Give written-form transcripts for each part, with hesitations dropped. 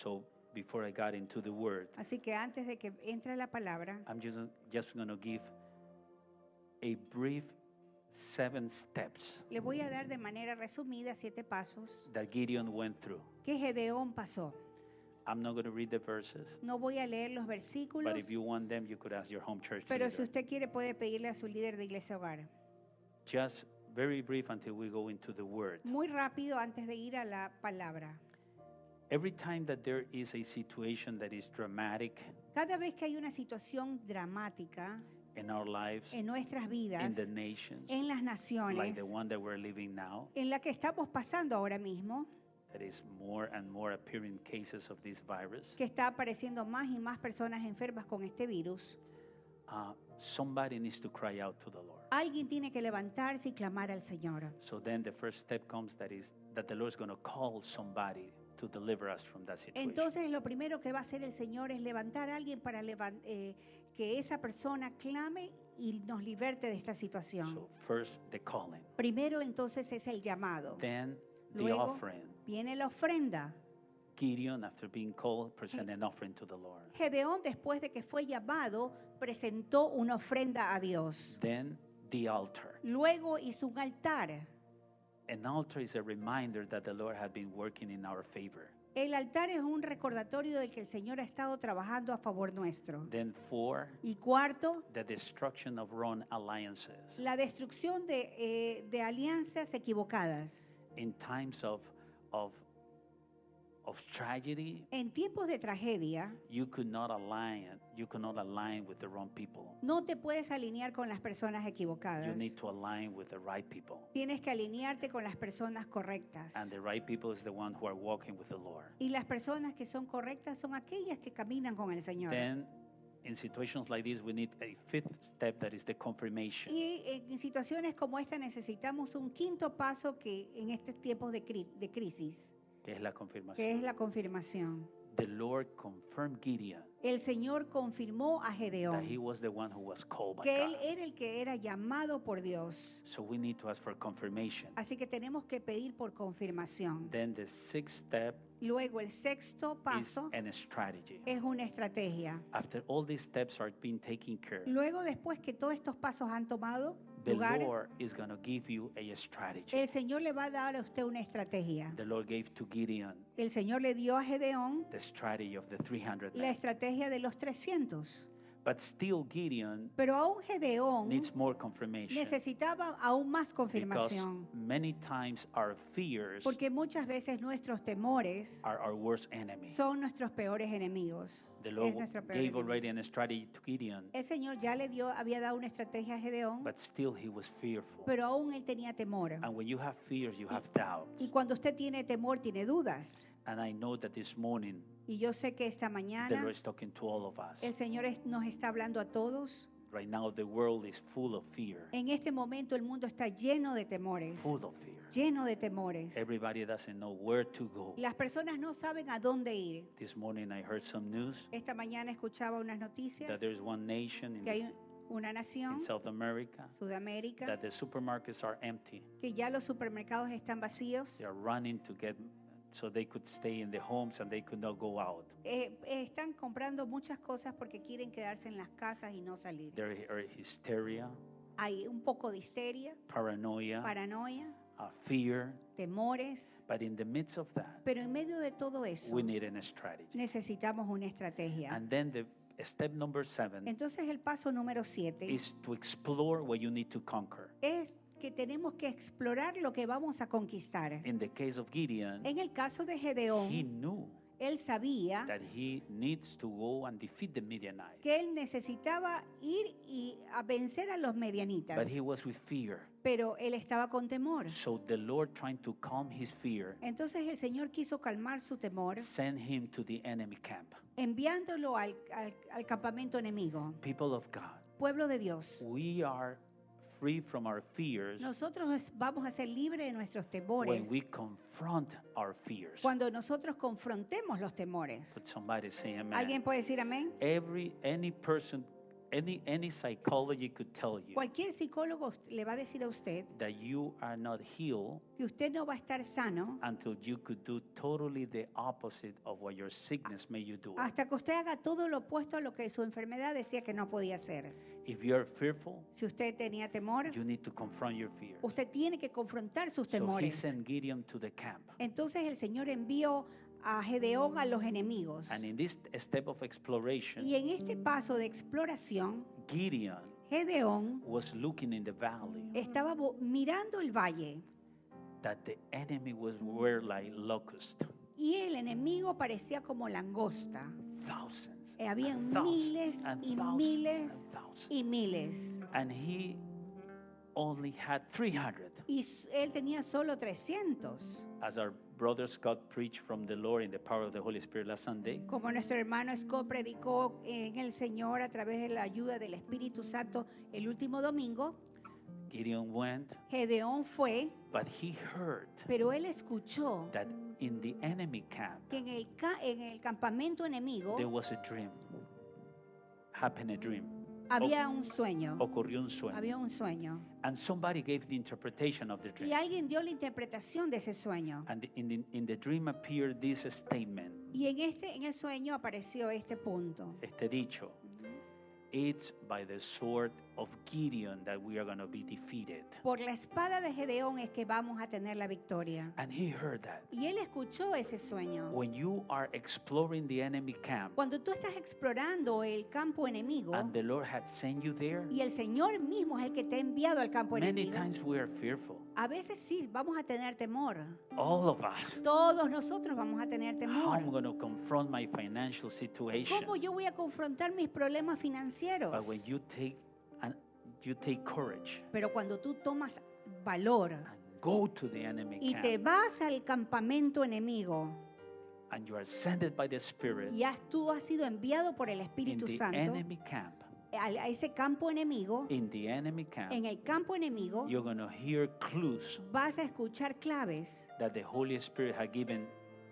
So before I got into the word, Así que antes de que entre la palabra, I'm just going to give a brief 7 steps le voy a dar de manera resumida 7 pasos that Gideon went through. que Gedeón pasó. I'm not going to read the verses, No voy a leer los versículos, but if you want them, you could ask your home church pero si leader. usted quiere puede pedirle a su líder de iglesia hogar. Just very brief until we go into the word. Muy rápido antes de ir a la palabra. Every time that there is a situation that is dramatic Cada vez que hay una situación dramática in our lives, en nuestras vidas, in the nations, en las like naciones, the one that we're living now, en la que estamos pasando ahora mismo, that is more and more appearing cases of this virus, que está apareciendo más y más personas enfermas con este virus, somebody needs to cry out to the Lord. alguien tiene que levantarse y clamar al Señor. So then the first step comes that the Lord is going to call somebody to deliver us from that situation. Entonces lo primero que va a hacer el Señor es levantar a alguien para que esa persona clame y nos liberte de esta situación. So first the calling, Primero entonces es el llamado. then the Luego offering. viene la ofrenda. Gideon, after being called, presented an offering to the Lord. Gedeón, después de que fue llamado, presentó una ofrenda a Dios. Then the altar. Luego hizo un altar. An altar is a reminder that the Lord had been working in our favor. El altar es un recordatorio de que el Señor ha estado trabajando a favor nuestro. Then 4, Y cuarto, the destruction of wrong alliances. la destrucción de alianzas equivocadas. In times of tragedy, En tiempos de tragedia, you could not align with the wrong people. no te puedes alinear con las personas equivocadas. You need to align with the right people. Tienes que alinearte con las personas correctas. And the right people is the one who are walking with the Lord. Y las personas que son correctas son aquellas que caminan con el Señor. Then in situations like this, we need a 5th step, that is the confirmation. Y en situaciones como esta necesitamos un quinto paso que en estos tiempos de crisis, Que es la confirmación. que es la confirmación. The Lord confirmed Gideon El Señor confirmó a that he Gedeón was the one who was called by que él God. era el que era llamado por Dios. So we need to ask for confirmation. Así que tenemos que pedir por confirmación. Then the 6th step Luego el sexto is paso an strategy. es una estrategia. After all these steps are being taken care, Luego, después que todos estos pasos han tomado the lugar, Lord is going to give you a strategy. el Señor le va a dar a usted una estrategia. The Lord gave to Gideon El Señor le dio a Gedeón the strategy of the 300 la men. estrategia de los 300. But still Gideon Pero aún Gedeón needs more confirmation. necesitaba aún más Because confirmación. many times our fears Porque muchas veces nuestros temores are our worst enemy. son nuestros peores enemigos. The Es Lord nuestro peor gave enemigo. already a strategy to Gideon, El Señor ya había dado una estrategia a Gedeón, but still he was fearful. pero aún él tenía temor. And when you have fears, you have doubts. Y cuando usted tiene temor, tiene dudas. And I know that this morning, Y yo sé que esta the mañana Lord is talking to all of us. el Señor nos está hablando a todos. Right now, the world is full of fear. En este momento el mundo está lleno de temores. Full of fear. Lleno de temores. Everybody doesn't know where to go. Las personas no saben a dónde ir. This morning, I heard some news Esta mañana escuchaba unas noticias that there's one nation que hay una nación, in South America Sudamérica, that the supermarkets are empty. que ya los supermercados están vacíos. They are running to get so they could stay in the homes and they could not go out. Están comprando muchas cosas porque quieren quedarse en las casas y no salir. There are hysteria, Hay un poco de histeria, paranoia, paranoia, fear. temores, But in the midst of that, pero en medio de todo eso we need a strategy. necesitamos una estrategia. And then the step number 7 Entonces el paso número 7 is to explore what you need to conquer. es que tenemos que explorar lo que vamos a conquistar. In the case of Gideon, En el caso de he Gedeón, knew él sabía that he needs to go and defeat the Midianites. que él necesitaba ir y a vencer a los medianitas, But he was with fear. pero él estaba con temor. So the Lord, trying to calm his fear, Entonces el Señor quiso calmar su temor, sent him to the enemy camp. enviándolo al campamento enemigo. People of God, Pueblo de Dios, we are free from our fears nosotros vamos a ser libres de nuestros temores when we confront our fears. cuando nosotros confrontemos los temores. Could somebody say amen? ¿Alguien puede decir amén? Any person any psychology could tell you Cualquier psicólogo le va a decir a usted that you are not healed que usted no va a estar sano until you could do totally the opposite of what your sickness made you do. hasta que usted haga todo lo opuesto a lo que su enfermedad decía que no podía hacer. If you are fearful, Si usted tenía temor, you need to confront your fears. usted tiene que confrontar sus So he temores. sent Gideon to the camp. Entonces el Señor envió a Gedeón a los enemigos. And in this step of exploration, Y en este paso de exploración, Gideon Gedeón was looking in the valley estaba mirando el valle that the enemy were like locusts. y el enemigo parecía como langosta. Thousands. Habían and thousands miles and y thousands miles and thousands. y miles. And he only had 300. Y él tenía solo 300. As our brother Scott preached from the Lord in the power of the Holy Spirit last Sunday, Como nuestro hermano Scott predicó en el Señor a través de la ayuda del Espíritu Santo el último domingo, Gideon went, Gedeón fue, but he heard pero él escuchó that in the enemy camp que en el campamento enemigo there was a dream. Happened a dream. había un sueño. Ocurrió un sueño. Había un sueño. And somebody gave the interpretation of the Y dream. alguien dio la interpretación de ese sueño. And in the dream appeared this statement, Y en el sueño apareció este punto. este dicho, it's by the sword of Gideon that we are going to be defeated. Por la espada de Gedeón es que vamos a tener la victoria. And he heard that. Y él escuchó ese sueño. When you are exploring the enemy camp Cuando tú estás explorando el campo enemigo and the Lord had sent you there, y el Señor mismo es el que te ha enviado al campo many enemigo, times we are fearful. a veces sí, vamos a tener temor. All of us. Todos nosotros vamos a tener How I'm temor. going to confront my financial situation. ¿Cómo yo voy a confrontar mis problemas financieros? But when you take courage Pero cuando tú tomas valor and go to the enemy y te camp vas al campamento enemigo and you are sent by the Spirit y tú has sido enviado por el in Espíritu the Santo enemy camp, a ese campo enemigo, in the enemy camp, en el campo enemigo you're going to hear clues vas a escuchar claves that the Holy Spirit has given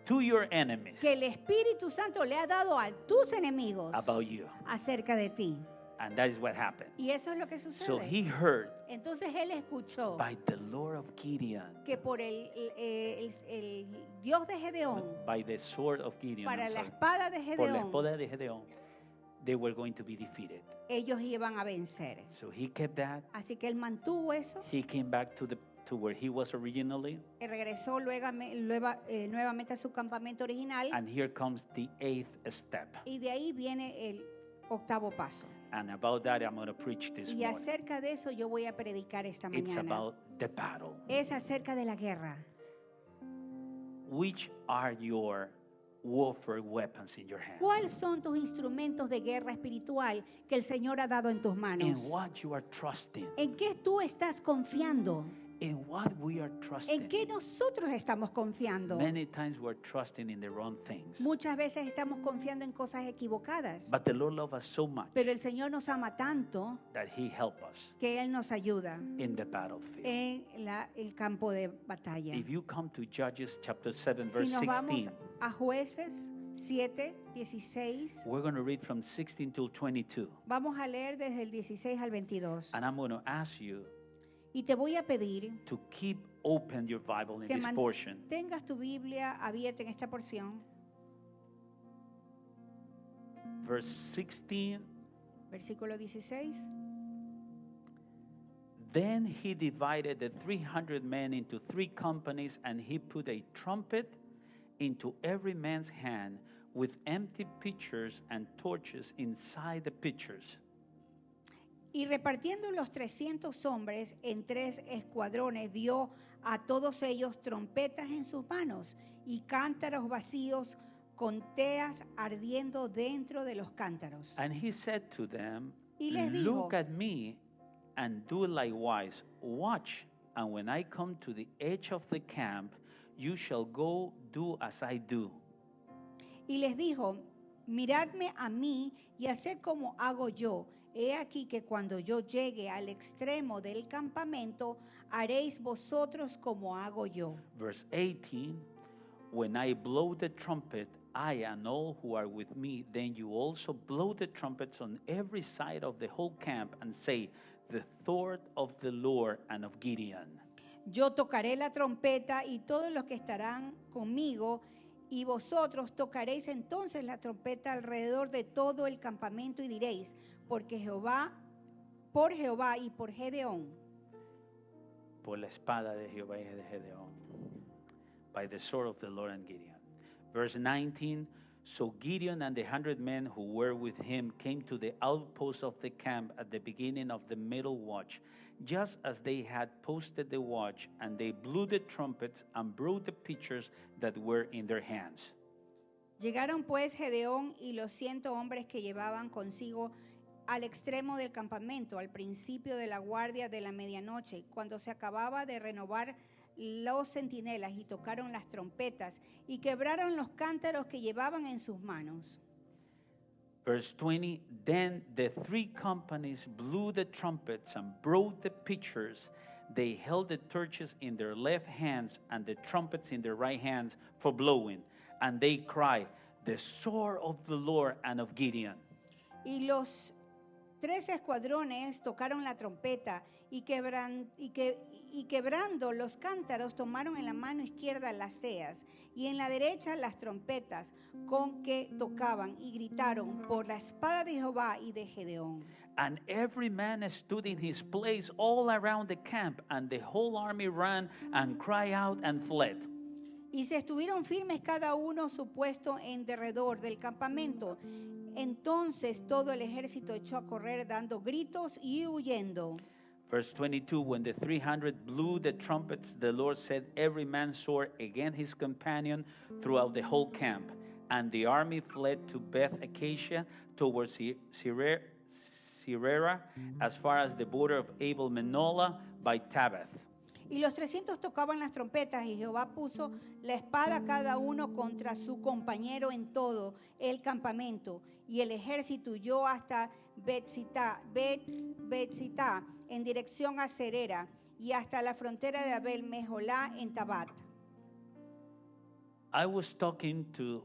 to your enemies que el Espíritu Santo le ha dado a tus enemigos about you. acerca de ti. And that is what happened. Y eso es lo que So sucede. he heard Entonces él escuchó by the Lord of Gideon, que por el Dios de Gedeón, by the sword of Gideon, para I'm la sorry, espada de por la Gedeón, espada de Gedeón, they were going to be defeated. ellos iban a vencer. So he kept that. Así que él mantuvo eso, He came back to where he was originally. regresó nuevamente a su campamento original And here comes the 8th step. y de ahí viene el octavo paso. And about that, I'm going to preach this Y morning. acerca de eso yo voy a predicar esta It's mañana. about the battle. Es acerca de la guerra. Which are your warfare weapons in your hand? ¿Cuáles son tus instrumentos de guerra espiritual que el Señor ha dado en tus In manos? what you are trusting? ¿En qué tú estás confiando? In what we are ¿En trusting? qué nosotros estamos confiando? Many times we're trusting in the wrong things. Muchas veces estamos confiando en cosas equivocadas, But the Lord loves us so much pero el Señor nos ama tanto that He helps us que Él nos ayuda in the battlefield. en el campo de batalla. If you come to Judges chapter 7, Si verse nos vamos 16, a Jueces 7, 16, we're going to read from 16 till 22. vamos a leer desde el 16 al 22. And I'm going to ask you Y te voy a pedir to keep open your Bible in que this portion. mantengas tu Biblia abierta en esta porción. Verse 16. Versículo 16. Then he divided the 300 men into 3 companies, and he put a trumpet into every man's hand with empty pitchers and torches inside the pitchers. Y repartiendo los 300 hombres en 3 escuadrones, dio a todos ellos trompetas en sus manos y cántaros vacíos con teas ardiendo dentro de los cántaros. And he said to them, Y les dijo, look at me and do likewise. Watch, and when I come to the edge of the camp, you shall go do as I do. Y les dijo, miradme a mí y haced como hago yo. He aquí que cuando yo llegue al extremo del campamento, haréis vosotros como hago yo. Verse 18, when I blow the trumpet, I and all who are with me, then you also blow the trumpets on every side of the whole camp and say, the sword of the Lord and of Gideon. Yo tocaré la trompeta y todos los que estarán conmigo, y vosotros tocaréis entonces la trompeta alrededor de todo el campamento y diréis, porque Jehová, por Jehová y por Gedeón, Por la espada de Jehová y de Gedeón. By the sword of the Lord and Gideon. Verse 19, so Gideon and the 100 men who were with him came to the outpost of the camp at the beginning of the middle watch, just as they had posted the watch, and they blew the trumpets and broke the pitchers that were in their hands. Llegaron pues Gedeón y los 100 hombres que llevaban consigo al extremo del campamento, al principio de la guardia de la medianoche, cuando se acababa de renovar los centinelas, y tocaron las trompetas y quebraron los cántaros que llevaban en sus manos. Verse 20, then the 3 companies blew the trumpets and broke the pitchers. They held the torches in their left hands and the trumpets in their right hands for blowing. And they cried, the sword of the Lord and of Gideon. Y los 3 escuadrones tocaron la trompeta y quebrando los cántaros tomaron en la mano izquierda las seas y en la derecha las trompetas con que tocaban y gritaron por la espada de Jehová y de Gedeón. And every man stood in his place all around the camp, and the whole army ran and cried out and fled. Y se estuvieron firmes cada uno su puesto en derredor del campamento. Entonces todo el ejército echó a correr dando gritos y huyendo. Verse 22, when the 300 blew the trumpets, the Lord set every man's sword against his companion throughout the whole camp. And the army fled to Beth Acacia towards Sirera, as far as the border of Abel Menolah by Tabbath. Y los 300 tocaban las trompetas, y Jehová puso la espada cada uno contra su compañero en todo el campamento. Y el ejército huyó hasta Betzitá en dirección a Serera, y hasta la frontera de Abel Meholá en Tabat. I was talking to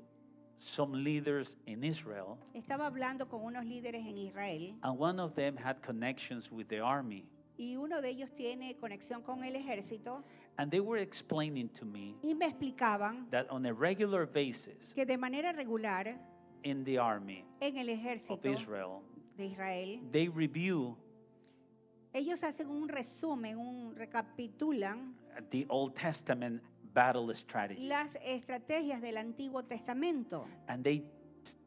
some leaders in Israel, Estaba hablando con unos líderes en Israel, and one of them had connections with the army. y uno de ellos tiene conexión con el ejército, And they were explaining to me y me explicaban that on a regular basis que de manera regular in the army en el of ejército Israel, de Israel, they review ellos hacen un resumen, recapitulan the Old Testament battle strategy. las estrategias del Antiguo Testamento And they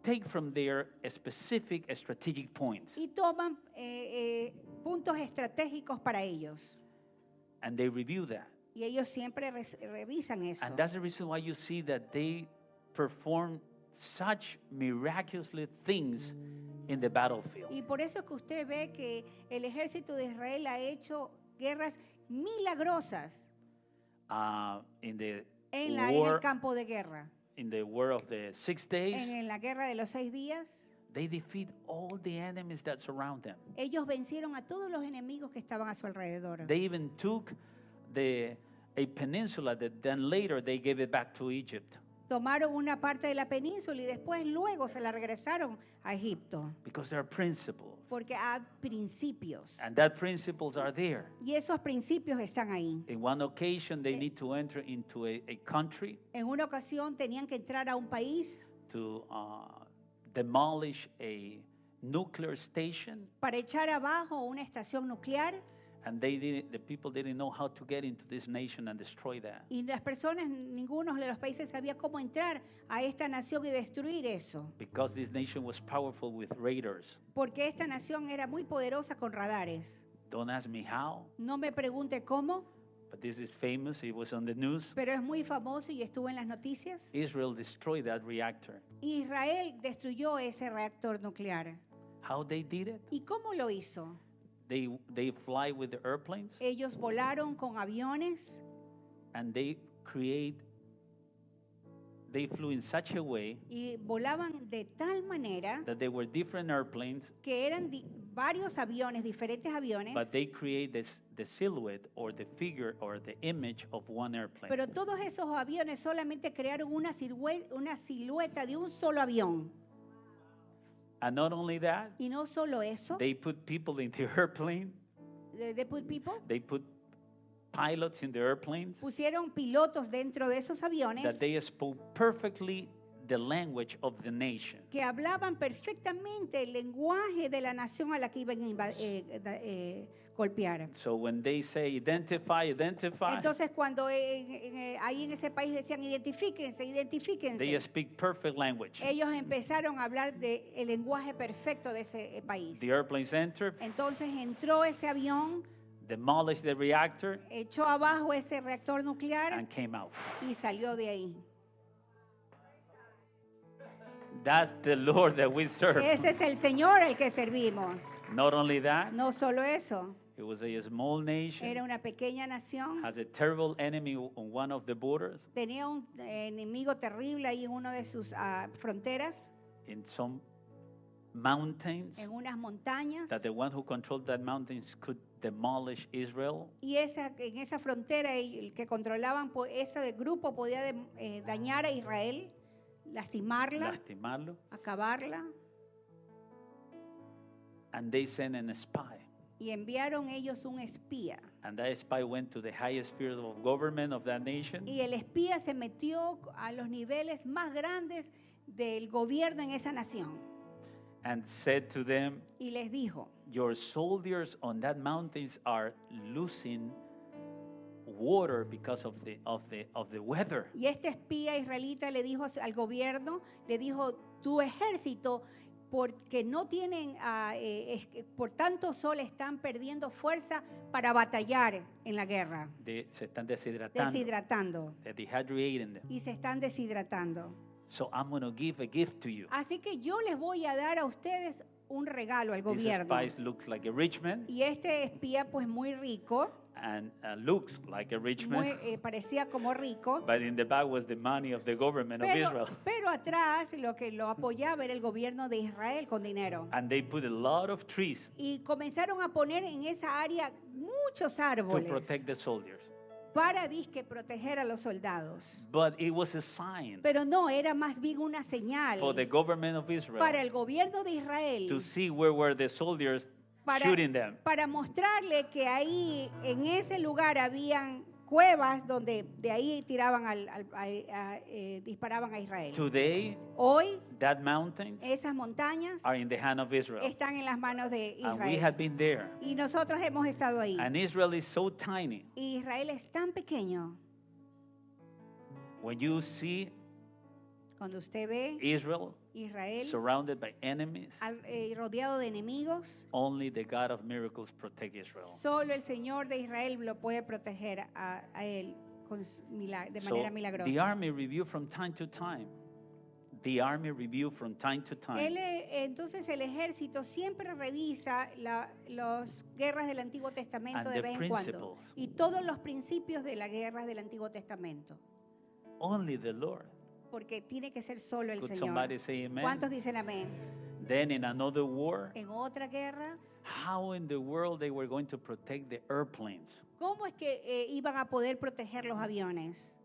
take from there a specific strategic points. y toman puntos estratégicos para ellos. And they review that. Y ellos siempre revisan eso. And that's the reason why you see that they perform such miraculously things in the battlefield. Y por eso es que usted ve que el ejército de Israel ha hecho guerras milagrosas In the en el war, campo de guerra. in the war of the 6 days, En la guerra de los 6 días, they defeat all the enemies that surround them. ellos vencieron a todos los enemigos que estaban a su alrededor. They even took a peninsula that then later they gave it back to Egypt Tomaron una parte de la península y después luego se la regresaron a Egipto. because there are principles. Porque hay principios. And that principles are there. Y esos principios están ahí. In one occasion, they need to enter into a country En una ocasión tenían que entrar a un país to demolish a nuclear station, para echar abajo una estación nuclear, and the people didn't know how to get into this nation and destroy that. y las personas, ninguno de los países sabía cómo entrar a esta nación y destruir eso. Because this nation was powerful with radars. Porque esta nación era muy poderosa con radares. Don't ask me how, No me pregunte cómo, but this is famous. It was on the news. pero es muy famoso y estuvo en las noticias. Israel destroyed that reactor. Israel destruyó ese reactor nuclear. How they did it? ¿Y cómo lo hizo? They fly with the airplanes, Ellos volaron con aviones and they flew in such a way y volaban de tal manera that they were different airplanes que eran varios aviones, diferentes aviones, but they create the silhouette or the figure or the image of one airplane. pero todos esos aviones solamente crearon una silueta de un solo avión. And not only that, Y no solo eso, they put people in the airplane. they put people, They put pilots in the airplanes pusieron pilotos dentro de esos aviones that they spoke perfectly the language of the nation. que hablaban perfectamente el lenguaje de la nación a la que iban a golpear. So when they say identify, Entonces cuando ahí en ese país decían identifíquense, they identifíquense, speak perfect language. ellos empezaron a hablar el lenguaje perfecto de ese país. The airplanes enter, Entonces entró ese avión, demolished the reactor, echó abajo ese reactor nuclear and came out. y salió de ahí. That's the Lord that we serve. Ese es el Señor al que servimos. Not only that, No solo eso, it was a small nation, era una pequeña nación, has a terrible enemy on one of the borders, tenía un enemigo terrible ahí en una de sus fronteras, in some mountains, en unas montañas, that the one who controlled that mountains could demolish Israel. y en esa frontera el que controlaban, ese grupo podía dañar a Israel, lastimarla, Lastimarlo. acabarla, And they sent a spy. y enviaron ellos un espía. And that spy went to the highest spheres of government of that nation. Y el espía se metió a los niveles más grandes del gobierno en esa nación And said to them, y les dijo, your soldiers on that mountains are losing water because of the weather. y este espía israelita le dijo al gobierno, le dijo, tu ejército, porque no tienen, por tanto sol, están perdiendo fuerza para batallar en la guerra, Se están deshidratando. deshidratando, They're dehydrating them. y se están deshidratando. So I'm going to give a gift to you. Así que yo les voy a dar a ustedes un regalo al This gobierno. spy looks like a rich man Y este espía, pues muy rico, and looks like a rich man. parecía como rico, But in the back was the money of the government of Israel. pero atrás lo que lo apoyaba era el gobierno de Israel con dinero. And they put a lot of trees Y comenzaron a poner en esa área muchos to árboles protect the soldiers. para disque proteger a los soldados. But it was a sign Pero no, era más bien una señal for the government of Israel para el gobierno de to Israel see where were the soldiers shooting them. para mostrarle que ahí en ese lugar habían cuevas donde de ahí tiraban disparaban a Israel. Today, Hoy that mountains esas montañas are in the hand of Israel. están en las manos de And we Israel. have been there. Y nosotros hemos estado ahí. And Israel is so tiny. Y Israel es tan pequeño. When you see Cuando usted ve Israel Israel surrounded by enemies, rodeado de enemigos, only the God of miracles protect Israel. solo el Señor de Israel lo puede proteger a él de So manera the milagrosa. army review from time to time. The army review from time to time. Entonces el ejército siempre revisa las guerras del Antiguo Testamento And de the vez en cuando. principles. Y todos los principios de las guerras del Antiguo Testamento. Only the Lord. Porque tiene que ser solo el Could Señor. somebody say amen? ¿Cuántos dicen amén? Then in another war, En otra guerra, how in the world they were going to protect the airplanes ¿cómo es que iban a poder proteger los aviones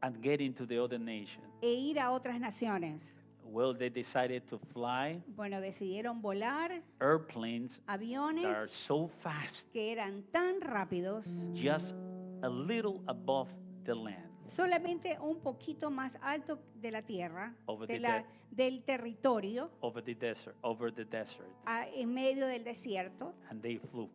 and get into the other nation? e ir a otras naciones? Well, they decided to fly Bueno, decidieron volar airplanes that are aviones so fast, que eran tan rápidos, just a little above the land. solamente un poquito más alto de la tierra, Over de the del territorio, over the desert, en medio del desierto, and they flew.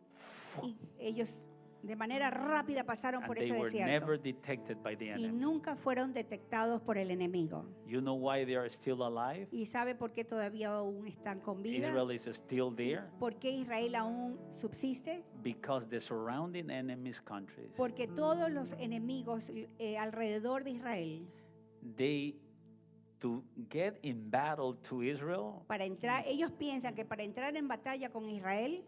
y ellos de manera rápida pasaron And por they ese were desierto never detected by the y enemy. nunca fueron detectados por el enemigo. You know why they are still alive? ¿Y sabe por qué todavía aún están con vida? Israel is still there ¿Por qué Israel aún subsiste? because the surrounding enemies countries, Porque todos los enemigos alrededor de Israel, to get in battle to Israel, para entrar, ellos piensan que para entrar en batalla con Israel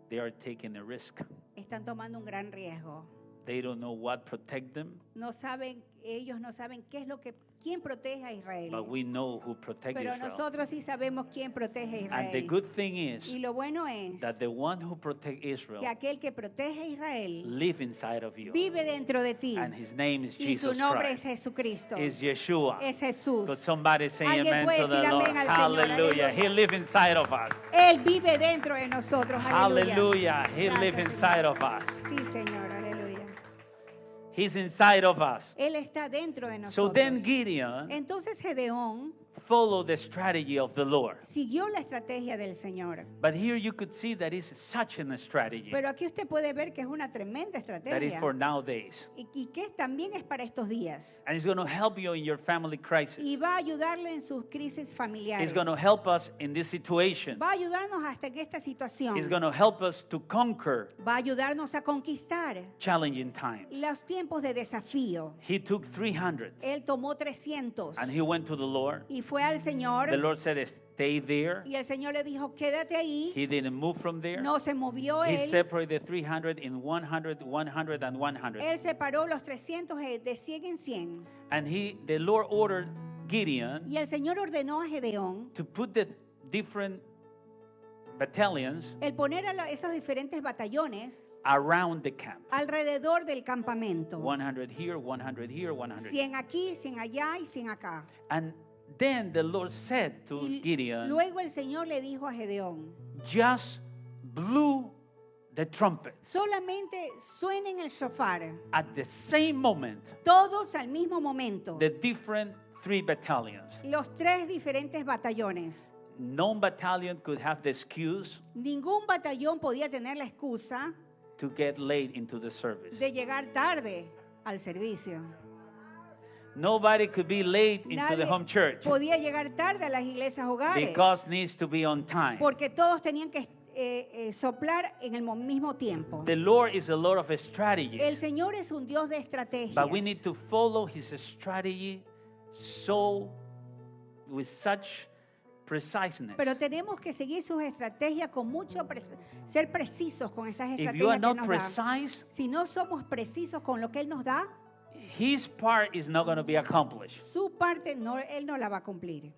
they are taking a risk. están tomando un gran riesgo. They don't know what protect them, ellos no saben quién protege a Israel. but we know who protect Pero Israel. nosotros sí sabemos quién protege a And the Israel. good thing is Y lo bueno es that the one who protect Israel que aquel que protege a Israel live inside of you. vive dentro de ti. And his name is Y su Jesus nombre es Christ. Jesucristo. Is Yeshua. Es Jesús. Could somebody say Alguien amen puede to the decir Lord? amén al Señor. Hallelujah. He Aleluya. live inside of us. Él vive dentro de nosotros. Aleluya. Hallelujah. He Gracias, live Señor. inside of us. Sí, Señor. Aleluya. He's inside of us. Él está dentro de So nosotros. then Gideon Entonces Gedeón followed the strategy of the Lord. siguió la estrategia del Señor. But here you could see that it's such a strategy Pero aquí usted puede ver que es una tremenda that is estrategia. for nowadays. Y que también es para estos días. And it's going to help you in your family crisis. Y va a ayudarle en sus crisis familiares. It's going to help us in this situation. Va a ayudarnos hasta en esta situación. It's going to help us to conquer Va a ayudarnos a conquistar challenging times. los tiempos de desafío. He took 300 Él tomó 300 and he went to the Lord. y fue al Señor. The Lord said, stay there. Y el Señor le dijo, quédate ahí. He didn't move from there. No se movió He él. separated the 300 in 100, 100, and 100. Él separó los 300 de 100 en 100. And the Lord ordered Gideon Y el Señor ordenó a Gedeón to put the different battalions el poner a esos diferentes batallones around the camp. alrededor del campamento. 100 here, 100 here, 100. 100 aquí, 100 allá y 100 acá. And then the Lord said to Y Gideon, luego el Señor le dijo a Gedeón, just blew the trumpet. solamente suenen el shofar, At the same moment, todos al mismo momento, the different 3 battalions. los 3 diferentes batallones. No battalion could have the excuse Ningún batallón podía tener la excusa to get late into the service. de llegar tarde al servicio. Nobody could be late into the Nadie home church podía llegar tarde a las iglesias hogares because needs to be on time. porque todos tenían que soplar en el mismo tiempo. The Lord is a Lord of El strategies, Señor es un Dios de estrategias. but we need to follow His strategy with such preciseness. Pero tenemos que seguir sus estrategias con mucho ser precisos con esas If you estrategias are que not nos da. precise, Si no somos precisos con lo que Él nos da, His part is not going to be accomplished. su parte Él no la va a cumplir.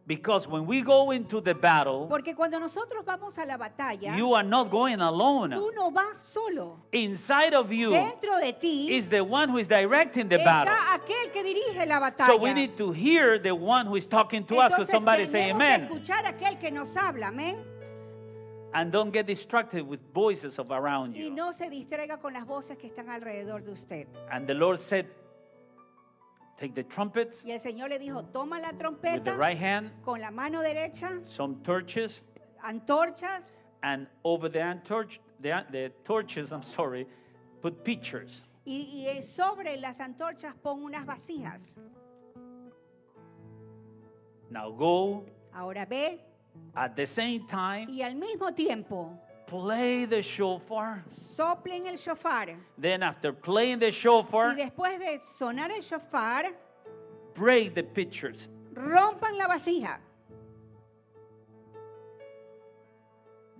Because when we go into the battle, Porque cuando nosotros vamos a la batalla, you are not going alone. tú no vas solo. Inside of you Dentro de ti is the one who is directing the battle. está aquel que dirige la batalla. So we need to hear the one who is talking to us. Could Entonces somebody say tenemos que amen? escuchar a aquel que nos habla, amén. And don't get distracted with voices of around Y you. no se distraiga con las voces que están alrededor de usted. And the Lord said, take the trumpets Y el Señor le dijo, toma la with the trompeta right hand, con la mano derecha, some torches, antorchas, and over the torches, put pitchers. y sobre las antorchas pon unas vasijas. Now go Ahora ve, at the same time, y al mismo tiempo play the shofar. soplen el shofar. Then after playing the Y shofar, después de sonar el shofar, break the pitchers. rompan la vasija.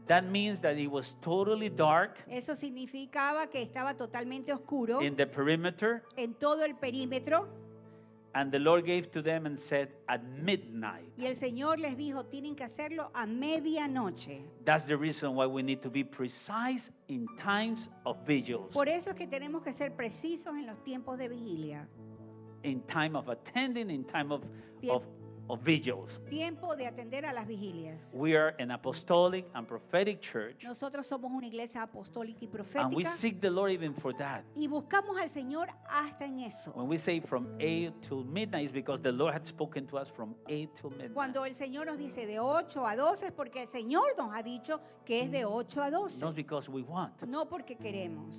That means that it was totally dark Eso significaba que estaba totalmente oscuro in the perimeter. en todo el perímetro. And the Lord gave to them and said, at midnight. Y el Señor les dijo, tienen que hacerlo a medianoche. That's the reason why we need to be precise in times of vigils, Por eso es que tenemos que ser precisos en los tiempos de vigilia. in time of attending, in time of vigils. Tiempo de atender a las vigilias. We are an apostolic and prophetic church, Nosotros somos una iglesia apostólica y and we profética seek the Lord even for that. y buscamos al Señor hasta en eso. When we say from 8 till midnight, it's because the Lord had spoken to us from 8 till midnight. Cuando el Señor nos dice de 8 a 12 es porque el Señor nos ha dicho que es de 8 a 12. Not because we want. No porque queremos.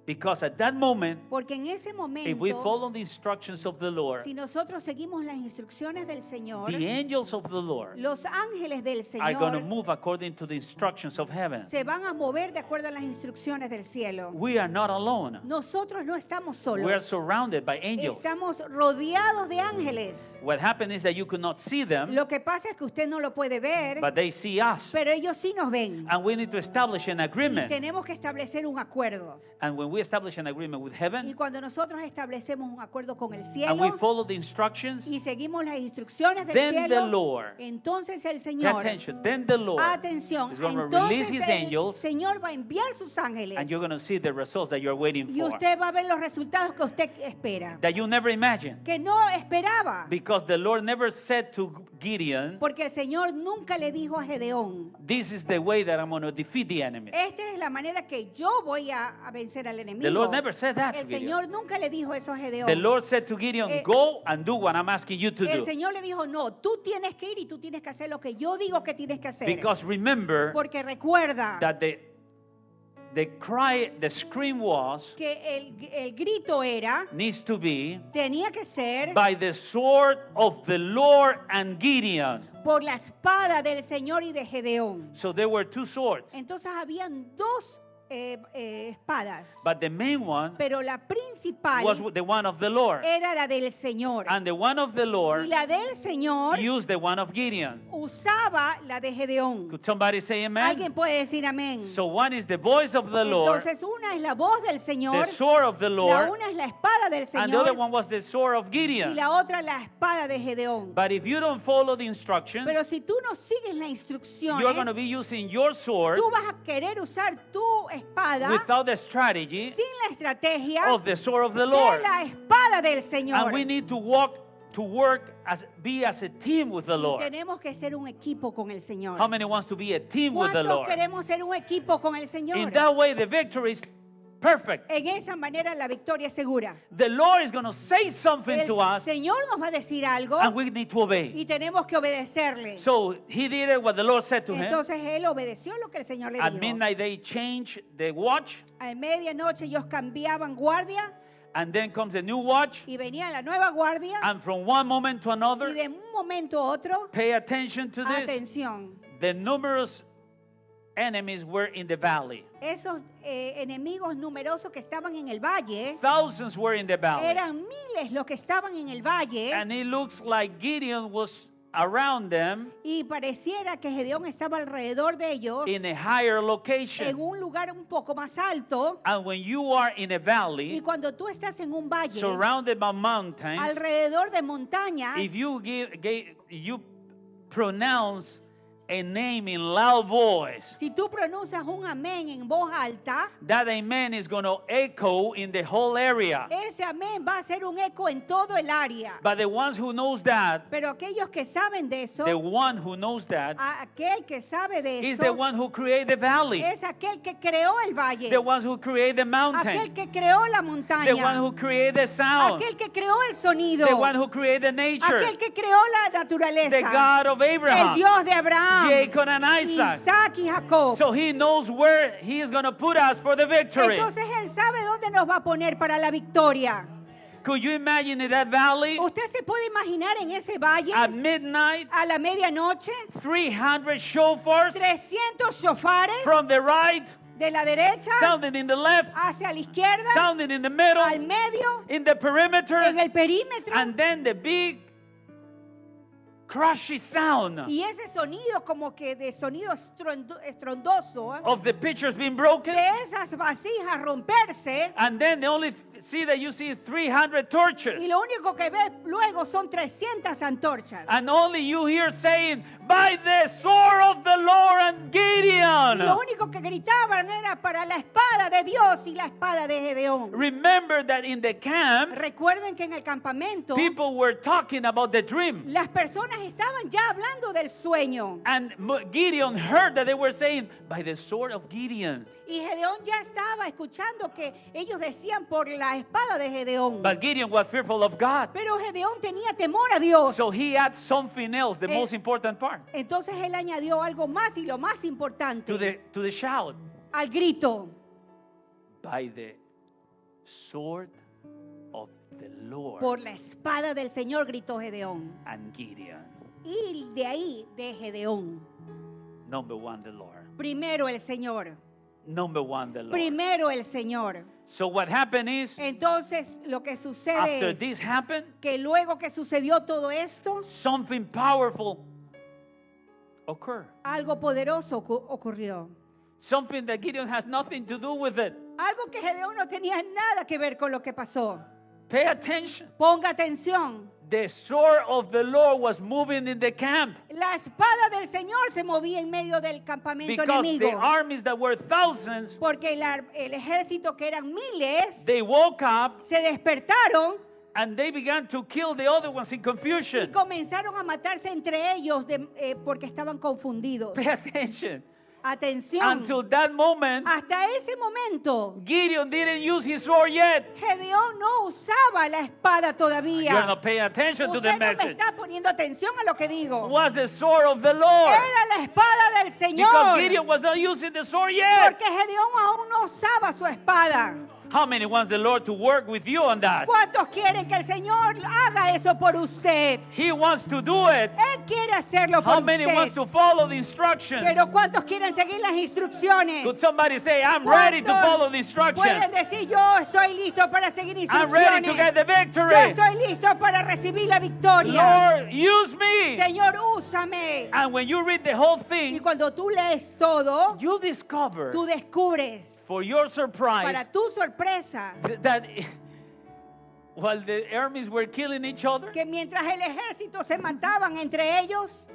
Because at that moment, Porque en ese if we momento, follow the instructions of the Lord, si nosotros seguimos las instrucciones del Señor, the angels of the Lord los ángeles del are going to Señor move according to the instructions of heaven. se van a mover de acuerdo a las instrucciones del cielo. We are not alone. Nosotros no estamos We are solos. surrounded by angels. Estamos rodeados de ángeles. What happened is that you could not see them, Lo que pasa es que usted no lo puede ver, but they see us. pero ellos sí nos ven. And we need to establish an Y agreement. tenemos que establecer un acuerdo. And when we establish an agreement with Y heaven cuando nosotros establecemos un acuerdo con el and we cielo follow the instructions, y seguimos las instrucciones del then the cielo, Lord, entonces el pay Señor, attention, then the Lord atención, is going to entonces release his el angels Señor va a enviar sus ángeles and you're going to see the results that you're waiting y for, usted va a ver los resultados que usted espera, that you never imagined. que no esperaba, Because the Lord never said to Gideon, porque el Señor nunca le dijo a Gedeón, this is the way that I'm going to defeat the enemy. esta es la manera que yo voy a vencer al enemigo. The Lord never said that to El Gideon. Señor nunca le dijo eso a Gedeón. The Lord said to Gideon, go and do what I'm asking you to El do. Señor le dijo, no, tú tienes que ir y tú tienes que hacer lo que yo digo que tienes que hacer. Because remember Porque recuerda that the cry, the scream was, que el grito era, needs to be tenía que ser by the sword of the Lord and Gideon. por la espada del Señor y de Gedeón. So there were two swords, Entonces habían dos espadas, but the main one pero la principal was the one of the Lord. era la del Señor. And the one of the Y Lord la del Señor used the one of Gideon. usaba la de Gedeón. Could somebody say Alguien amen? puede decir amén. So one is the voice of the Lord, Entonces una es la voz del Señor, the sword of the la Lord, una es la espada del and the other Señor one was the sword of y Gideon. la otra la espada de Gedeón. But if you don't follow the instructions, Pero si tú no sigues las you're going to instrucciones, be using your sword tú vas a querer usar tu espada without the strategy sin la estrategia of the sword of the de Lord. la espada del Señor. And we need to work be as a team with the Y Lord. tenemos que ser un equipo con el Señor. How many wants to be a team with the ¿Cuántos Lord? queremos ser un equipo con el Señor? In that way, the victory is perfect. En esa manera la victoria es segura. The Lord is going to say something El to us, Señor nos va a decir algo and we need to obey. y tenemos que obedecerle. So he did it what the Lord said to him. Entonces él obedeció lo que el Señor le At dijo. midnight, they changed the watch, A medianoche ellos cambiaban guardia and then comes a new watch. y venía la nueva guardia And from one moment to y another, de un momento a otro, pay attention to this. atención, The numerous enemies were in the valley. esos enemigos numerosos que estaban en el valle, Thousands were in the valley. eran miles los que estaban en el valle And it looks like Gideon was around them y pareciera que Gedeón estaba alrededor de ellos in a higher en location. un lugar un poco más alto. And when you are in a Y valley cuando tú estás en un valle surrounded by mountains, alrededor de montañas, if you you pronounce a name in loud voice, si tú pronuncias un amén en voz alta, that amen is going to echo in the whole area. ese amén va a ser un eco en todo el área. But the ones who knows that, Pero aquellos que saben de eso, the one who knows that aquel que sabe de is the eso, one who created the valley, es aquel que creó el valle, the ones who created the aquel mountain, que creó la the one montaña, who created the sound, aquel que creó el sonido, the one who created the nature, aquel que creó la the naturaleza, God of el Abraham, Dios de Abraham, Jacob, and Isaac. Isaac y Jacob. So he knows where he is going to put us for the victory. Entonces él sabe dónde nos va a poner para la victoria. Could you imagine in that valley Usted se puede imaginar en ese valle at midnight, a la medianoche 300 shofars 300 shofares from the right, de la derecha sounding in the left, hacia la izquierda, sounding in the middle, al medio, in the perimeter, en el perímetro, and then the big crashy sound y ese sonido como que de sonido estrondoso, of the pitchers being broken, de esas vasijas romperse, and then the only see that you see 300 torches, y lo único que ve luego son 300 antorchas. and only you hear saying, by the sword of the Lord and Y lo Gideon. único que gritaban era para la espada de Dios y la espada de Gedeón. Remember that in the camp, Recuerden que en el campamento people were talking about the dream. las personas estaban ya hablando del sueño. And Gideon heard that they were saying, by the sword of Gideon. Y Gedeón ya estaba escuchando que ellos decían por la espada de Gedeón. But Gideon was fearful of God. Pero Gedeón tenía temor a Dios. So he adds something else, the Eh, most important part, Entonces él añadió algo más y lo más importante to the shout. al grito. By the sword of the Lord Por la espada del Señor gritó Gedeón. and Gideon. Y de ahí de Gedeón. Number one, the Lord. Primero el Señor. Number one, the Lord. Primero el Señor. So what happened is, Entonces lo que sucede after es this happened, que luego que sucedió todo esto, something powerful occurred. algo poderoso ocurrió. Something that Gideon has nothing to do with it. Algo que Gedeón no tenía nada que ver con lo que pasó. Pay attention. Ponga atención. The sword of the Lord was moving in the camp La espada del Señor se movía en medio del campamento because the enemigo. armies that were thousands, Porque el ejército que eran miles they woke up se despertaron and they began to kill the other ones in y confusion. comenzaron a matarse entre ellos porque estaban confundidos. Pay attention. Atención. Until that moment, Hasta ese momento, Gideon didn't use his sword yet. Gedeón no usaba la espada You're todavía. not paying attention to Usted the no me message. está poniendo atención a lo que digo. Was the sword of the Lord. Era la espada del Because Señor. Gideon was not using the sword yet. Porque Gedeón aún no usaba su espada. How many wants the Lord to work with you on that? ¿Cuántos quieren que el Señor haga eso por usted? He wants to do it. Él quiere hacerlo How por many wants usted. to follow the instructions? Pero ¿cuántos quieren seguir las instrucciones? Could somebody say, I'm ready to ¿Cuántos follow the instructions? pueden decir, yo estoy listo para seguir I'm ready to instrucciones? get the Yo victory. estoy listo para recibir la victoria. Lord, use me. Señor, úsame. And when you read the whole Y thing, cuando tú lees todo, you discover, tú descubres, for your surprise, para tu sorpresa, that while the armies were killing each other, que mientras el ejército se mataban entre ellos,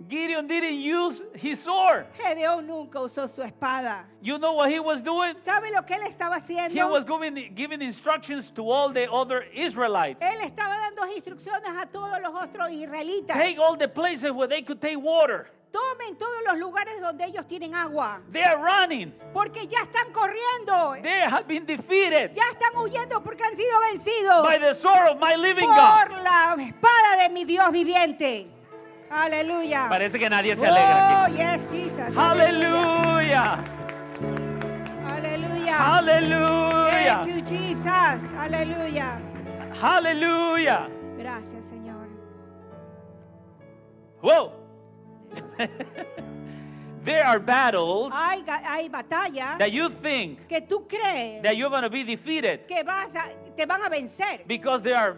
Gideon didn't use his sword. Gedeón nunca usó su espada. You know what he was doing? ¿Sabe lo que él estaba He haciendo? was giving instructions to all the other Israelites. Él estaba dando instrucciones a todos los otros israelitas. Take all the places where they could take water. Tomen todos los lugares donde ellos tienen agua. They are running. Porque ya están corriendo. They have been defeated Ya están huyendo porque han sido vencidos by the sword of my living God. por la espada de mi Dios viviente. Aleluya. Parece que nadie se alegra Oh, aquí. yes, Jesus. Aleluya. Aleluya. Aleluya. Thank you, Jesus. Aleluya. Aleluya. Gracias, Señor. Whoa. There are battles Hay batallas that you think que tú crees that you're going to be defeated que te van a vencer. because there are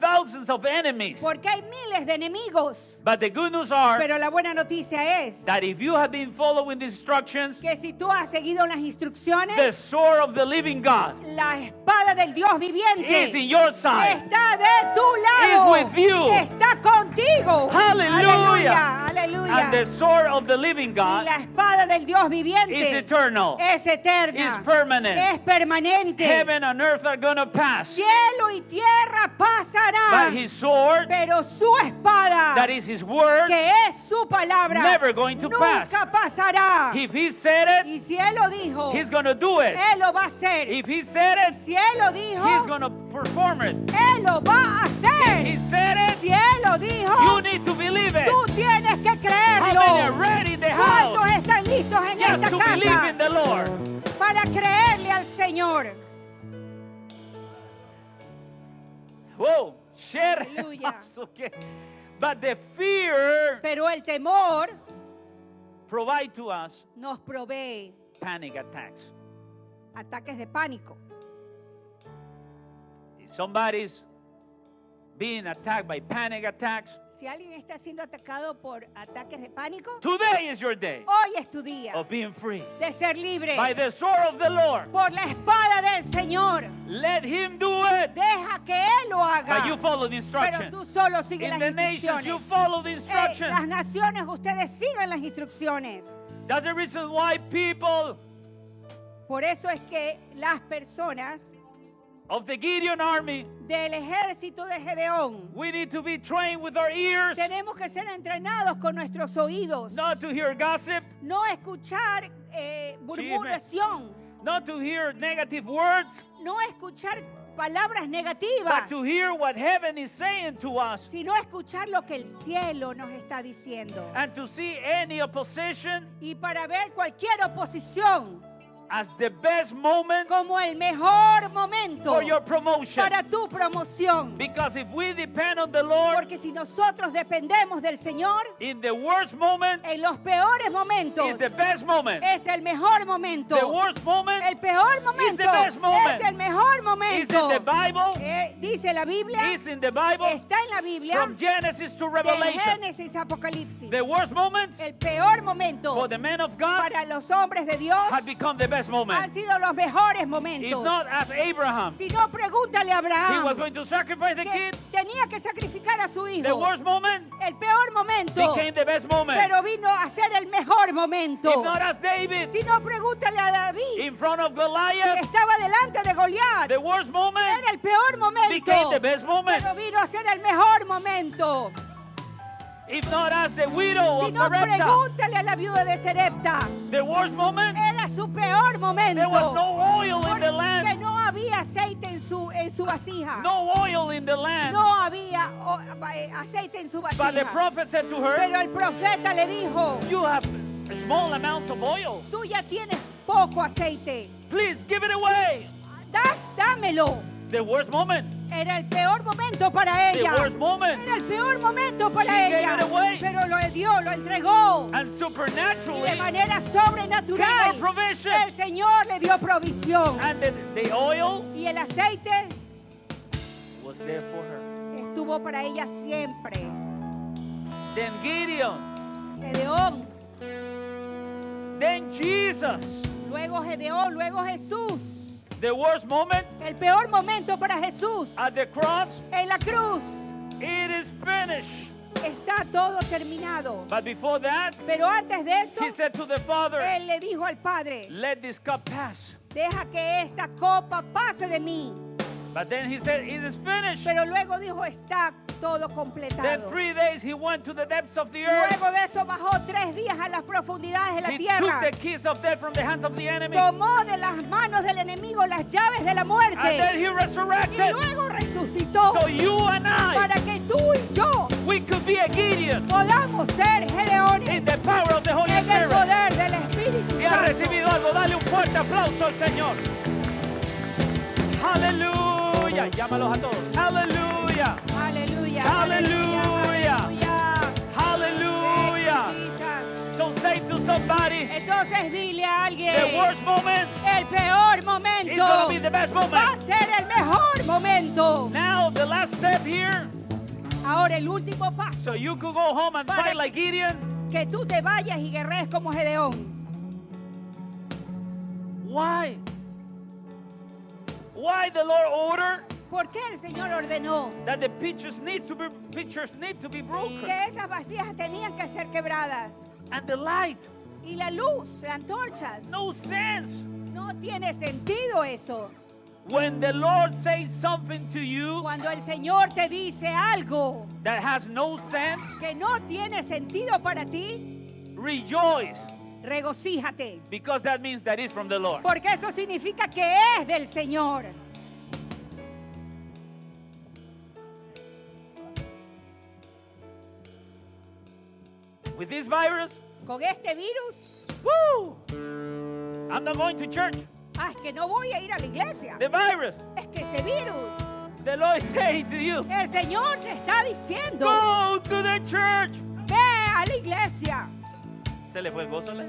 thousands of enemies. Porque hay miles de enemigos. But the good news are Pero la buena noticia es that if you have been following the instructions, que si tú has seguido las the instrucciones, sword of the living God la espada del Dios viviente is in your side. está de tu lado. Is with you. Está contigo. Hallelujah. Aleluya. And the sword of the living Y God la espada del Dios viviente is eternal, es eterna. is permanent. Es permanente. Heaven and earth are going to pass. Cielo y tierra pasará. But his sword, Pero su espada, that is his word, que es su palabra, never going to pass. nunca pasará. If he said it, Y si Él lo dijo, he's going to do it. Él lo va a hacer. If he said it, Si Él lo dijo, he's going to perform it. Él lo va a If he hacer. said it, Si Él lo dijo, you need to believe it. tú tienes que How many are creerlo. ready in the ¿Cuántos house? están listos en Just esta to believe casa in the Lord. para creerle al Señor? Whoa. Share. Aleluya. Okay. But the fear Pero el temor provide to us nos provee panic attacks. ataques de pánico. If somebody's being attacked by panic attacks, Si alguien está siendo atacado por ataques de pánico, today is your day hoy es tu día of being free. de ser libre By the sword of the Lord. por la espada del Señor. Let him do it. Deja que Él lo haga. But you follow the Pero instructions. tú solo sigues In las the nations, you instrucciones. follow the Las instructions. naciones, ustedes sigan las instrucciones. That's the reason why people Por eso es que las personas of the Gideon army, del ejército de Gedeón we need to be trained with our ears, tenemos que ser entrenados con nuestros oídos. not to hear gossip, No escuchar murmuración. not to hear negative words, No escuchar palabras but negativas. to hear what heaven is saying to us, Sino escuchar lo que el cielo nos está diciendo. and to see any opposition Y para ver cualquier oposición as the best moment como el mejor momento for your promotion. para tu promoción. Because if we depend on the Lord Porque si nosotros dependemos del Señor, in the worst moment, en los peores momentos is the best moment. es el mejor momento. The worst moment El peor momento the best moment. es el mejor is momento. in the Bible, Dice la Biblia, is in the Bible, está en la Biblia, from Genesis to de Revelation. Génesis a Apocalipsis. The worst moment El peor momento for the men of God para los hombres de Dios had become the best best Han moment. sido los mejores If momentos. not, ask Abraham. Si no, pregúntale a He was Abraham going to sacrifice the que kid. tenía que sacrificar a su The hijo. worst moment El peor momento, became the best moment. pero vino a ser el mejor momento. If not, ask David. Si no, pregúntale a David, In front of que Goliath, estaba delante de Goliat. the worst moment Era el peor momento, became the best moment. pero vino a ser el mejor momento. If not, ask the widow Si of no, Sarepta. pregúntale a la viuda de Serepta. The worst moment, Era su peor momento. there was no oil in the Porque land. no había aceite en su vasija. No oil in the land. No había aceite en su But the vasija. prophet said to her, Pero el profeta le dijo, you have small amounts of oil. tú ya tienes poco aceite. Please give it away. Dámelo. The worst moment. Era el peor momento para The ella. worst moment. Era el peor momento para She gave ella. it away. Pero lo dio, lo entregó. And De supernaturally, manera came sobrenatural. her provision. El Señor le dio provisión. And the oil Y el aceite was there for her. estuvo para ella siempre. Then Gideon. Gedeón, Then Jesus. luego Gedeón, luego Jesús. The worst moment El peor momento para Jesús at the cross, en la cruz. it is finished. Está todo terminado. But before that, Pero antes de eso, he said to the Father, Él le dijo al Padre, let this cup pass. deja que esta copa pase de mí. But then he said, it is finished. Pero luego dijo, está todo Then completado. 3 days he went to the depths of the earth. Luego de eso bajó 3 días a las profundidades de la He tierra. took the keys of death from the hands of the enemy. Tomó de las manos del enemigo las llaves de la muerte. And then he Y resurrected. luego resucitó So you and I, para que tú y yo we could be a Gideon podamos ser Gedeones in the power of the Holy en el Spirit. poder del Espíritu Y ha Santo. recibido algo, dale un fuerte aplauso al Señor. Aleluya. Llámalos a todos. Aleluya. Aleluya. Aleluya. Aleluya. Aleluya. Jesus. So say to somebody, Entonces dile a alguien, the worst moment el peor is momento going to be the best va a moment. ser el mejor momento. Now the last step here, Ahora el último paso, so you could go home and fight like Gideon. que tú te vayas y guerrees como Gedeón. Why? Why the Lord ordered ¿Por qué el Señor ordenó that the pitchers need to be broken? que esas vasijas tenían que ser quebradas? And the light, Y la luz, las antorchas, no sense. no tiene sentido eso. When the Lord says something to you Cuando el Señor te dice algo that has no sense, que no tiene sentido para ti, rejoice, regocíjate. because that means that it's from the Lord. Porque eso significa que es del Señor. With this virus, Con este virus, woo! I'm not going to church. es que no voy a ir a la iglesia. The virus, Es que ese virus, the Lord is saying to you, el Señor te está diciendo, go to the church. ve a la iglesia. Se le fue el gozo. ¿le?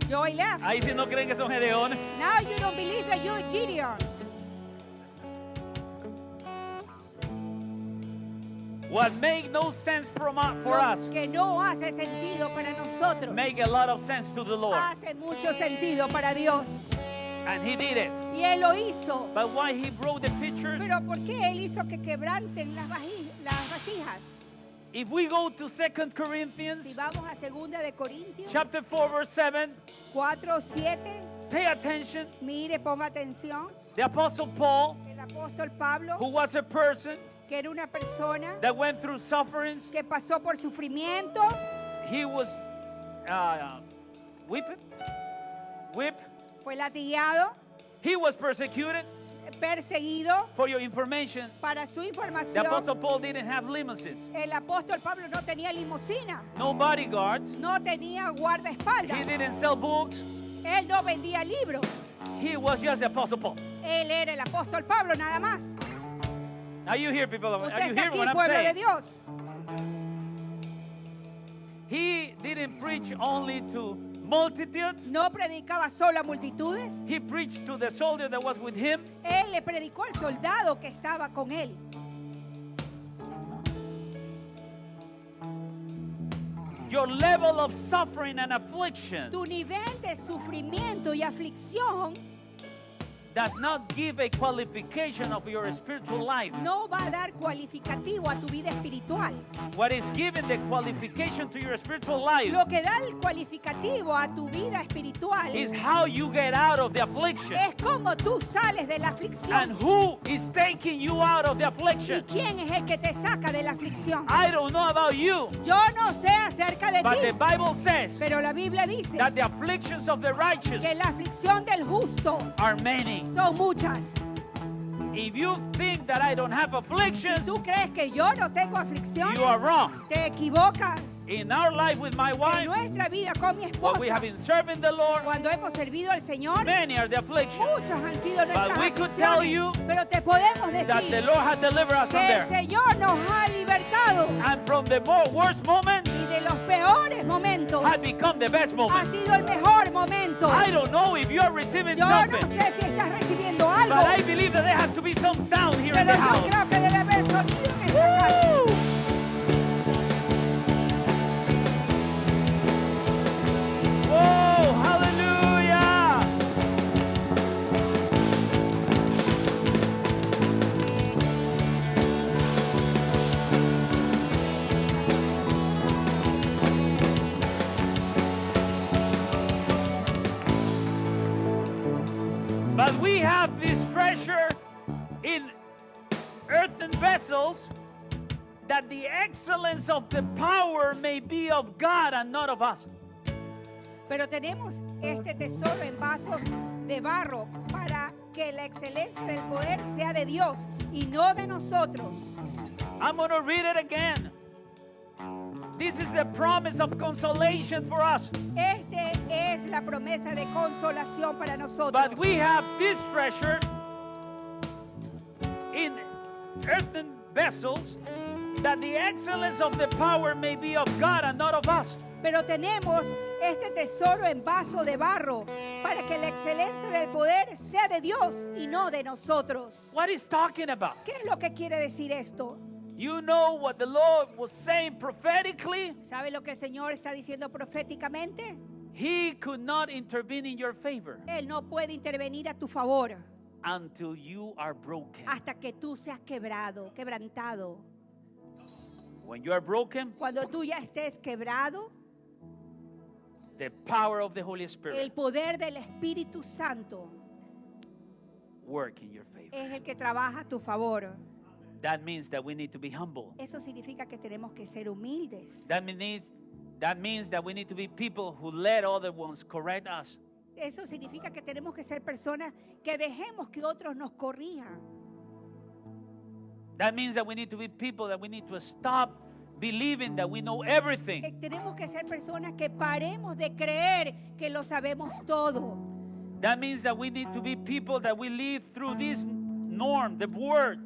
Joy left. Ahí sí no creen que son gedeones. Now you don't believe that you're Gideon. What make no sense for Lo us que no hace sentido para nosotros, make a lot of sense to the Lord. hace mucho sentido para Dios. And he did it. Y Él lo hizo. But why he broke the pitchers? Pero ¿por qué Él hizo que quebranten las vasijas? If we go to 2 Corinthians Si vamos a 2 de Corintios chapter 4 verse 7, 4, 7, pay attention. mire, ponga atención. The apostle Paul, El apóstol Pablo, who was a person que era una persona that went through sufferings, que pasó por sufrimiento, he was whipped, fue latigado, he was persecuted. perseguido. For your information, Para su the información, apostle Paul didn't have limousines, el apóstol Pablo no tenía limusina, no bodyguards. no tenía He guardaespaldas, didn't sell books. él no vendía libros, He was just the apostle Paul. él era el apóstol Pablo nada más. Are you here, people? Usted Are you está hearing aquí, what I'm pueblo de saying? Dios. He didn't preach only to multitudes. No predicaba solo a multitudes, He preached to the soldier that was with him. él le predicó al soldado que estaba con él. your level of suffering and affliction Tu nivel de sufrimiento y aflicción does not give a qualification of your spiritual life. no va a dar cualificativo a tu vida espiritual. What is given the qualification to your spiritual life Lo que da el cualificativo a tu vida espiritual is how you get out of the affliction es cómo tú sales de la and aflicción. who is taking you out of the ¿Y affliction. quién es el que te saca de la aflicción? I don't know about you, Yo no sé acerca de but the ti, Bible says pero la Biblia dice that the afflictions of the righteous que la aflicción del justo are many. son muchas. If you think that I don't have Si afflictions, tú crees que yo no tengo aflicción, you are wrong. te equivocas. In our life with my En wife, nuestra vida con mi when we have esposa, been serving the Lord, cuando hemos servido al Señor, many are the afflictions. muchos han sido nuestras we could tell aflicciones, you pero te podemos That the decir Lord has delivered us que from el there. Señor nos ha libertado And from the worst moments y de los peores momentos has become the best ha moments. sido el mejor momento. I don't know if you are receiving Yo no something, sé si estás recibiendo algo, but I believe that there has to be some sound here in pero the yo house. creo que debe haber sonido en esta casa. Woo! Whoa, hallelujah! But we have this treasure in earthen vessels, that the excellence of the power may be of God and not of us. Pero tenemos este tesoro en vasos de barro para que la excelencia del poder sea de Dios y no de nosotros. I'm going to read it again. This is the promise of consolation for us. Este es la promesa de consolación para nosotros. But we have this treasure in earthen vessels, that the excellence of the power may be of God and not of us. Pero tenemos este tesoro en vaso de barro para que la excelencia del poder sea de Dios y no de nosotros. What is talking about? ¿Qué es lo que quiere decir esto? You know what the Lord was saying prophetically? ¿Sabe lo que el Señor está diciendo proféticamente? He could not intervene in your favor Él no puede intervenir a tu favor until you are broken. hasta que tú seas quebrantado. When you are broken, Cuando tú ya estés quebrado, the power of the Holy el Spirit poder del Espíritu Santo work in your favor. es el que trabaja a tu favor. That means that we need to be humble. Eso significa que tenemos que ser humildes. That means that we need to be people who let other ones correct us. Eso significa que tenemos que ser personas que dejemos que otros nos corrijan. That means that we need to be people that we need to stop believing that we know everything. Tenemos que ser personas que paremos de creer que lo sabemos todo. That means that we need to be people that we live through this norm, the word.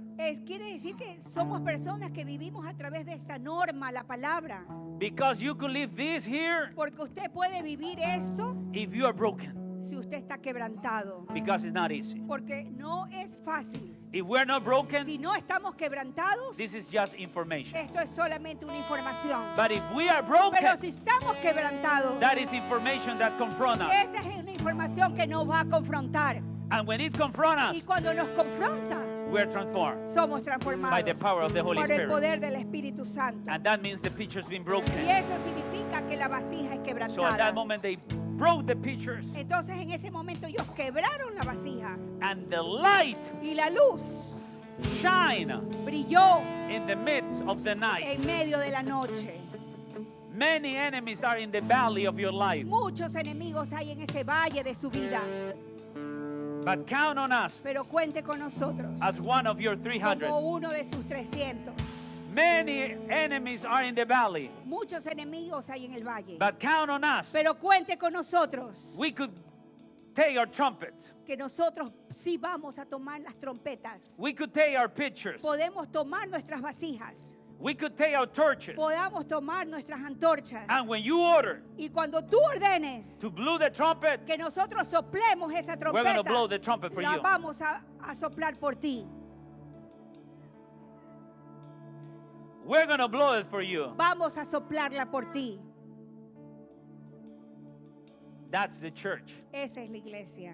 Quiere decir que somos personas que vivimos a través de esta norma, la palabra. Because you could live this here Porque usted puede vivir esto if you are broken. si usted está quebrantado. Because it's not easy. Porque no es fácil. If we're not broken, Si no estamos quebrantados, this is just information. esto es solamente una información. But if we are Pero broken, si estamos quebrantados, that is information that confronts us. esa es una información que nos va a confrontar. And when it confronts Y us, cuando nos confronta, we're transformed somos by transformados the power of the Holy por el Spirit. poder del Espíritu Santo. And that means the pitcher's been broken. Y eso significa que la vasija es So at quebrantada. that moment they broke the pitchers, Entonces en ese momento ellos quebraron la vasija and the light y la luz shine brilló in the midst of the night. en medio de la noche. Many enemies are in the valley of your life, Muchos enemigos hay en ese valle de su vida, but count on us pero cuente con nosotros as one of your 300. como uno de sus 300. Many enemies are in the valley, Muchos enemigos hay en el valle, but count on us. pero cuente con nosotros We could take our trumpets, que nosotros sí vamos a tomar las trompetas. we could take our pitchers, Podemos tomar nuestras vasijas, we could take our torches, podamos tomar nuestras antorchas. and when you order Y cuando tú ordenes to blow the trumpet, que nosotros soplemos esa we're going to trompeta, blow the trumpet for la you. vamos a soplar por ti. We're going to blow it for you. Vamos a soplarla por ti. That's the church. Esa es la iglesia.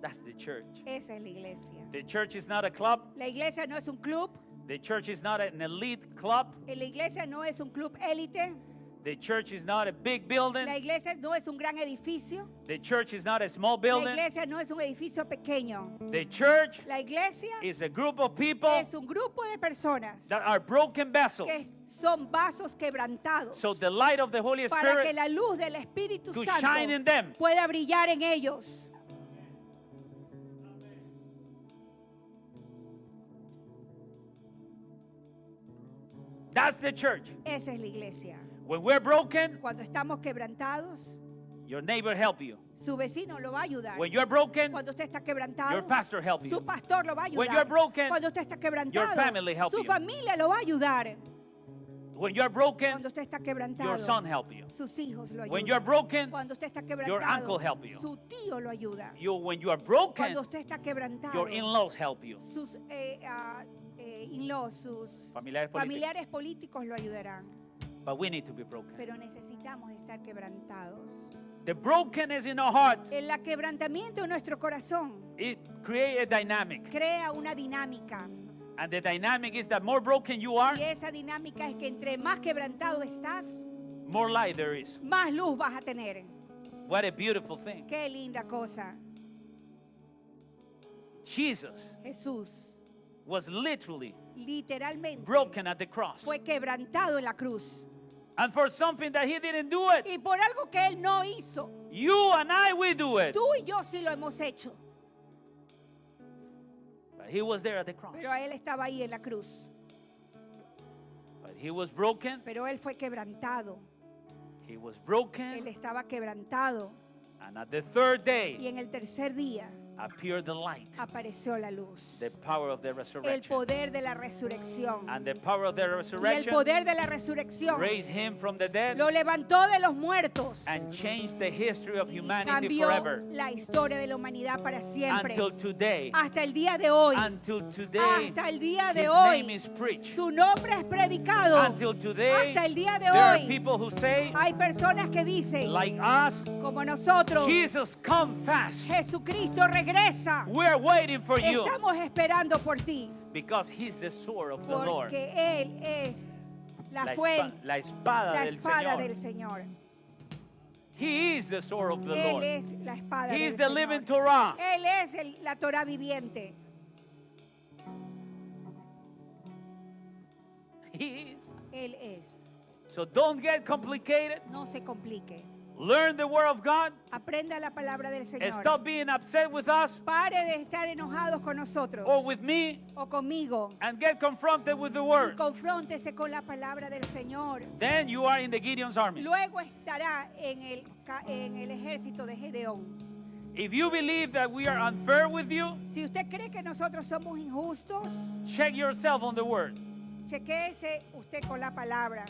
That's the church. Esa es la iglesia. The church is not a club. La iglesia no es un club. The church is not an elite club. La iglesia no es un club élite. The church is not a big building. La iglesia no es un gran edificio. The church is not a small La building. iglesia no es un edificio pequeño. The church La iglesia is a group of people es un grupo de personas that are broken vessels. que son vasos quebrantados So the light of the Holy para que Spirit la luz del Espíritu to Santo shine in them. pueda brillar en ellos. That's the church. Esa es la iglesia. When we're broken, Cuando estamos quebrantados, your neighbor help you. su vecino lo va a ayudar. When you're broken, Cuando usted está quebrantado, your pastor help su you. pastor lo va a When ayudar. you're broken, Cuando usted está your quebrantado, family help su you. familia lo va a ayudar. When you're broken, Cuando usted está your quebrantado, son help you. sus hijos lo When you're ayudan. broken, Cuando usted está your quebrantado, uncle help you. su tío lo ayuda. when you are Cuando broken, usted está quebrantado, your in-laws help you. sus in-laws, sus Familiares políticos. familiares políticos lo ayudarán. But we need to be broken. Pero necesitamos estar quebrantados. The brokenness in our heart, El quebrantamiento en nuestro corazón it creates a dynamic. crea una dinámica. And the dynamic is that more broken you are, Y esa dinámica es que entre más quebrantado estás, more light there is. más luz vas a tener. What a beautiful thing. Qué linda cosa. Jesus Jesús was literally literalmente broken at the cross. fue quebrantado en la cruz. And for something that he didn't do it, Y por algo que él no hizo, you and I, we do it. tú y yo sí lo hemos hecho. But he was there at the cross. Pero él estaba ahí en la cruz. But he was broken. Pero él fue quebrantado. He was Él broken. estaba quebrantado. And at the third Y day en el tercer día appeared the light, apareció la luz. the power of the El resurrection. poder de la resurrección. And the power of the Y el resurrection poder de la resurrección raised him from the dead lo levantó de los muertos. and changed the history of Y humanity cambió forever. la historia de la humanidad para siempre. Until today. Hasta el día de hoy. Until today. Hasta el día de His hoy. name is preached. Su nombre es predicado. Until today. Hasta el día de There are hoy. people who say, Hay personas que dicen, like us, como nosotros, Jesus, come fast. Jesucristo regresa. We're waiting for you. Estamos esperando por ti. Because he's the sword of the Lord. Porque Él es la La fuente, espada la del espada Señor. del Señor. He is the sword of the Él Lord. es la espada He del is the Señor. living Torah. Él es la Torah viviente. He is. Él es. So don't get complicated. No se complique. Learn the word of God. Aprenda la palabra del And Señor. stop being upset with us Pare de estar enojados con nosotros or with me o conmigo. and get confronted with the Y word. confróntese con la palabra del Señor. Then you are in the Gideon's army. Luego estará en el ejército de Gedeón. If you believe that we are unfair with you, Si usted cree que nosotros somos injustos, check yourself on the word. chequéese usted con la palabra.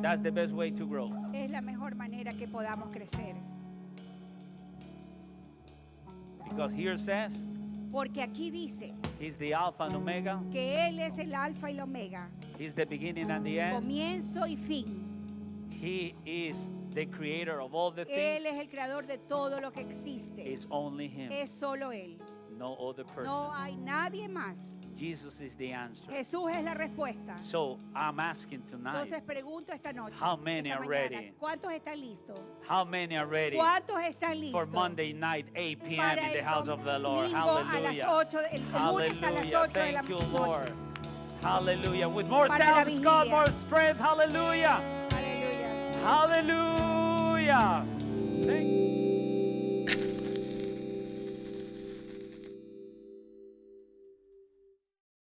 That's the best way to grow. Es la mejor manera que podamos crecer. Because here says, Porque aquí dice He's the Alpha and Omega. que Él es el alfa y el omega, He's the beginning and the end. comienzo y fin. He is the creator of all the Él things. es el creador de todo lo que existe. It's only Him, Es solo Él. no other person. No hay nadie más. Jesus is the answer. Jesús es la respuesta. So I'm asking tonight, Entonces pregunto esta noche, How many esta are mañana, ready? ¿cuántos están listos? how many are ready ¿Cuántos están listos? for Monday night, 8 p.m. Para in the el house of the Lord? domingo a las Hallelujah. 8, el lunes a las 8 Hallelujah. de la Thank you, noche. Lord. Hallelujah. With more Para la sound, God, vigilia. more strength. Hallelujah. Aleluya. Hallelujah. Thank